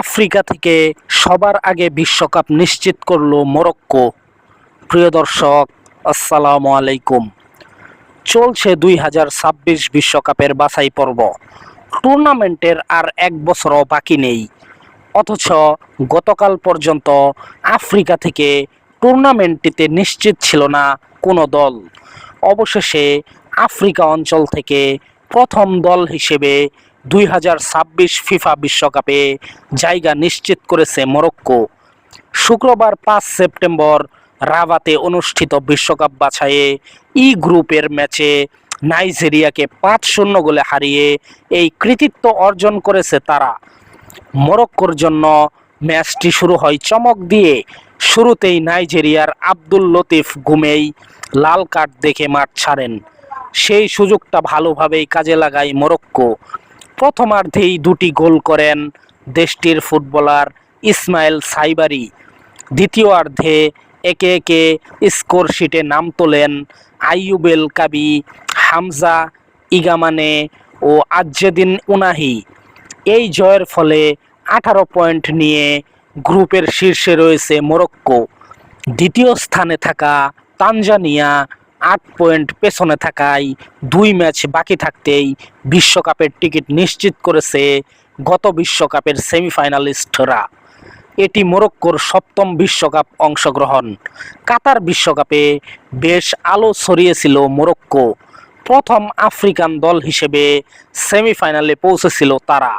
Africa থেকে সবার আগে বিশ্বকাপ নিশ্চিত করলো মরক্কো। প্রিয় দর্শক, আসসালামু আলাইকুম। চলছে 2026 বিশ্বকাপের বাছাই পর্ব। টুর্নামেন্টের আর এক বছরও বাকি নেই, অথচ গতকাল পর্যন্ত আফ্রিকা থেকে টুর্নামেন্টটিতে নিশ্চিত ছিল না কোনো দল। অবশেষে আফ্রিকা অঞ্চল থেকে প্রথম দল হিসেবে 2026 ফিফা বিশ্বকাপে জায়গা নিশ্চিত করেছে মরক্কো। শুক্রবার 5 সেপ্টেম্বর রাবাতে অনুষ্ঠিত বিশ্বকাপ বাছাইয়ে ই গ্রুপের ম্যাচে নাইজেরিয়াকে 5-0 গোলে হারিয়ে এই কৃতিত্ব অর্জন করেছে তারা। মরক্কোর জন্য ম্যাচটি শুরু হয় চমক দিয়ে। শুরুতেই নাইজেরিয়ার আব্দুল লতিফ গুমেই লাল কার্ড দেখে মাঠ ছাড়েন। সেই সুযোগটা ভালোভাবেই কাজে লাগায় মরক্কো। প্রথমার্ধেই দুটি গোল করেন দেশটির ফুটবলার ইসমাইল সাইবারি। দ্বিতীয়ার্ধে একে একে স্কোর শিটে নাম তোলেন আইয়ুবেল কাবি, হামজা ইগামানে ও আজ্জেদিন উনাহি। এই জয়ের ফলে 18 পয়েন্ট নিয়ে গ্রুপের শীর্ষে রয়েছে মরক্কো। দ্বিতীয় স্থানে থাকা তানজানিয়া 8 পয়েন্ট পেছনে থাকায় 2 ম্যাচ বাকি থাকতেই বিশ্বকাপের টিকিট নিশ্চিত করেছে গত বিশ্বকাপের সেমিফাইনালিস্টরা। এটি মরক্কোর 7ম বিশ্বকাপ অংশগ্রহণ। কাতার বিশ্বকাপে বেশ আলো ছড়িয়েছিল মরক্কো। প্রথম আফ্রিকান দল হিসেবে সেমিফাইনালে পৌঁছেছিল তারা।